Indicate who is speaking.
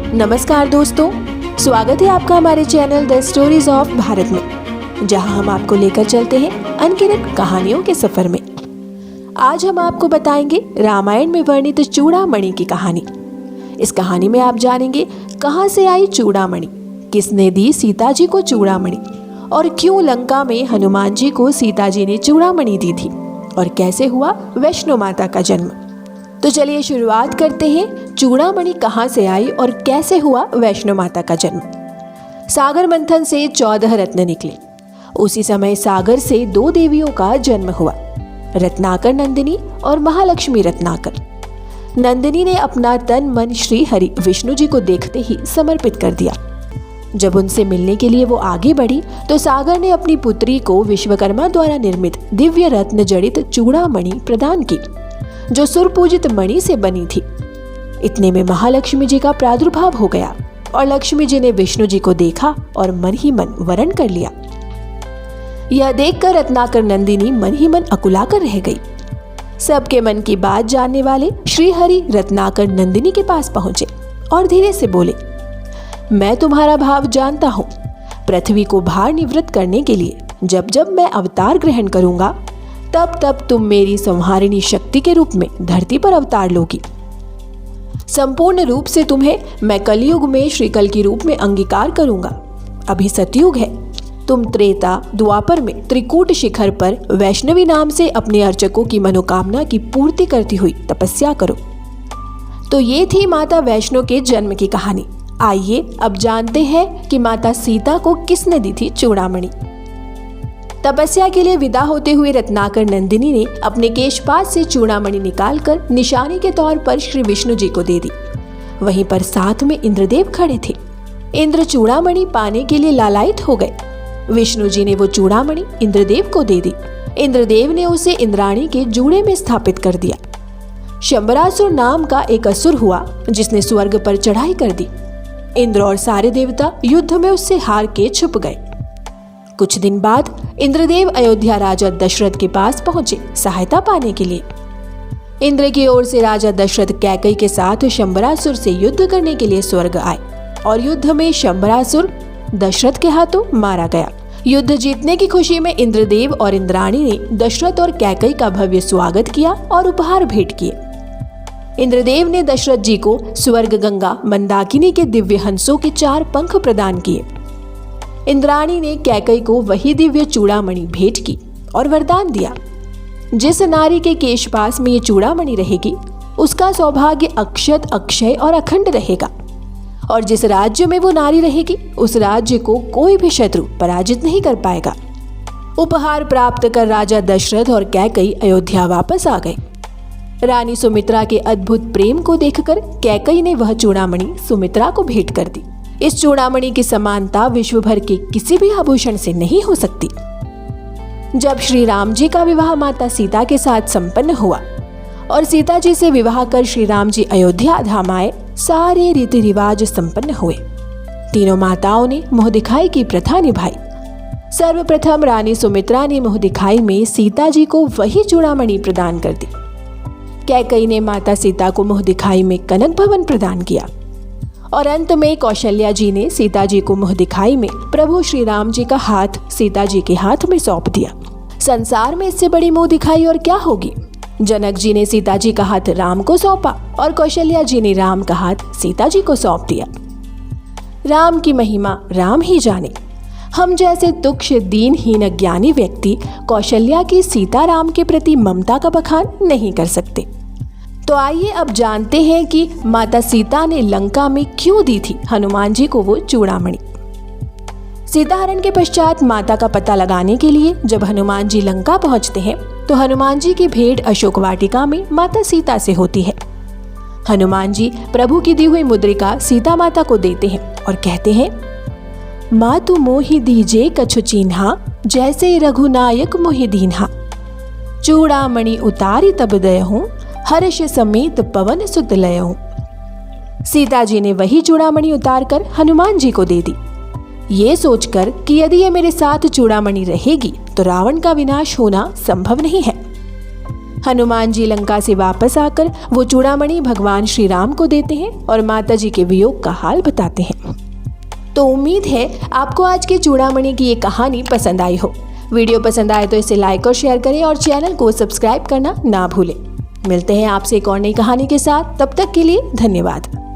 Speaker 1: नमस्कार दोस्तों, स्वागत है आपका हमारे channel the stories of Bharat में, जहां हम आपको लेकर चलते हैं अनगिनत कहानियों के सफर में। आज हम आपको बताएंगे रामायण में वर्णित चूड़ामणि की कहानी। इस कहानी में आप जानेंगे कहां से आई चूड़ामणि, किसने दी सीता जी को चूड़ामणि और क्यों लंका में हनुमान जी को सीता जी ने चूड़ामणि दी थी और कैसे हुआ वैष्णो माता का जन्म। तो चलिए शुरुआत करते हैं, चूड़ामणि कहाँ से आई और कैसे हुआ वैष्णो माता का जन्म। सागर मंथन से 14 रत्न निकले। उसी समय सागर से 2 देवियों का जन्म हुआ, रत्नाकर नंदिनी और महालक्ष्मी रत्नाकर। नंदिनी ने अपना तन मन श्री हरि विष्णु जी को देखते ही समर्पित कर दिया। जब उनसे मिलने के लिए वो आगे बढ़ी तो सागर ने अपनी पुत्री को विश्वकर्मा द्वारा निर्मित दिव्य रत्न जड़ित चूड़ामणि प्रदान की, जो सुरपूजित मणि से बनी थी। इतने में महालक्ष्मी जी का प्रादुर्भाव हो गया और लक्ष्मी जी ने विष्णु जी को देखा और मन ही मन वरण कर लिया। यह देखकर रत्नाकर नंदिनी मन ही मन अकुलाकर रह गई। सबके मन की बात जानने वाले श्री हरि रत्नाकर नंदिनी के पास पहुंचे और धीरे से बोले, मैं तुम्हारा भाव जानता हूँ। पृथ्वी को भार निवृत्त करने के लिए जब जब मैं अवतार ग्रहण करूंगा तब तब तुम मेरी संहारिणी शक्ति के रूप में धरती पर अवतार लोगी। संपूर्ण रूप से तुम्हें मैं कलयुग में श्रीकल के रूप में अंगीकार करूंगा। अभी सतयुग है, तुम त्रेता द्वापर में त्रिकूट शिखर पर वैष्णवी नाम से अपने अर्चकों की मनोकामना की पूर्ति करती हुई तपस्या करो। तो ये थी माता वैष्णो के जन्म की कहानी। आइए अब जानते हैं कि माता सीता को किसने दी थी चूड़ामणि। तपस्या के लिए विदा होते हुए रत्नाकर नंदिनी ने अपने केशपाश से चूड़ामणि निकालकर निशानी के तौर पर श्री विष्णु जी को दे दी। वहीं पर साथ में इंद्रदेव खड़े थे। इंद्र चूड़ामणि पाने के लिए लालायित हो गए। विष्णु जी ने वो चूड़ामणि इंद्रदेव को दे दी। इंद्रदेव ने उसे इंद्राणी के जूड़े में स्थापित कर दिया। शंबरासुर नाम का एक असुर हुआ जिसने स्वर्ग पर चढ़ाई कर दी। इंद्र और सारे देवता युद्ध में उससे हार के छुप गए। कुछ दिन बाद इंद्रदेव अयोध्या राजा दशरथ के पास पहुंचे सहायता पाने के लिए। इंद्र की ओर से राजा दशरथ कैकई के साथ शंबरासुर से युद्ध करने के लिए स्वर्ग आए और युद्ध में शंबरासुर दशरथ के हाथों मारा गया। युद्ध जीतने की खुशी में इंद्रदेव और इंद्राणी ने दशरथ और कैकई का भव्य स्वागत किया और उपहार भेंट किए। इंद्रदेव ने दशरथ जी को स्वर्ग गंगा मंदाकिनी के दिव्य हंसों के 4 पंख प्रदान किए। इंद्राणी ने कैकई को वही दिव्य चूड़ामणि भेंट की और वरदान दिया, जिस नारी के केशपाश में ये चूड़ामणि रहेगी उसका सौभाग्य अक्षत अक्षय और अखंड रहेगा, और जिस राज्य में वो नारी रहेगी उस राज्य को कोई भी शत्रु पराजित नहीं कर पाएगा। उपहार प्राप्त कर राजा दशरथ और कैकई अयोध्या वापस आ गए। रानी सुमित्रा के अद्भुत प्रेम को देखकर कैकई ने वह चूड़ामणि सुमित्रा को भेंट कर दी। इस चूड़ामणि की समानता विश्व भर के किसी भी आभूषण से नहीं हो सकती। जब श्री राम जी का विवाह माता सीता के साथ संपन्न हुआ और सीता जी से विवाह कर श्री राम जी अयोध्या धाम आए, सारे रीति रिवाज संपन्न हुए। तीनों माताओं ने मुँह दिखाई की प्रथा निभाई। सर्वप्रथम रानी सुमित्रा ने मुँह दिखाई में सीता जी को वही चूड़ामणि प्रदान कर दी। कैकई ने माता सीता को मुँह दिखाई में कनक भवन प्रदान किया और अंत में कौशल्या जी ने सीता जी को मुँह दिखाई में प्रभु श्री राम जी का हाथ सीता जी के हाथ में सौंप दिया। संसार में इससे बड़ी मुँह दिखाई और क्या होगी। जनक जी ने सीता जी का हाथ राम को सौंपा और कौशल्या जी ने राम का हाथ सीता जी को सौंप दिया। राम की महिमा राम ही जाने। हम जैसे तुक्ष दीनहीन अज्ञानी व्यक्ति कौशल्या की सीता राम के प्रति ममता का बखान नहीं कर सकते। तो आइए अब जानते हैं कि माता सीता ने लंका में क्यों दी थी हनुमान जी को वो चूड़ामणि। सीताहरण के पश्चात माता का पता लगाने के लिए जब हनुमान जी लंका पहुंचते हैं तो हनुमान जी की भेंट अशोक वाटिका में माता सीता से होती है। हनुमान जी प्रभु की दी हुई मुद्रिका सीता माता को देते हैं और कहते हैं, माँ तू मोहि दीजे कछु चिन्हा, जैसे रघुनायक मोहि दीन्हा। चूड़ामणि उतारी तब दयहूं, हर्ष समेत पवन सुत लयहूं। सीता जी ने वही चूड़ामणि उतारकर हनुमान जी को दे दी, ये सोचकर कि यदि ये मेरे साथ चूड़ामणि रहेगी तो रावण का विनाश होना संभव नहीं है। हनुमान जी लंका से वापस आकर वो चूड़ामणि भगवान श्री राम को देते हैं और माता जी के वियोग का हाल बताते हैं। तो उम्मीद है आपको आज के चूड़ामणि की ये कहानी पसंद आई हो। वीडियो पसंद आए तो इसे लाइक और शेयर करें और चैनल को सब्सक्राइब करना ना भूलें। मिलते हैं आपसे एक और नई कहानी के साथ, तब तक के लिए धन्यवाद।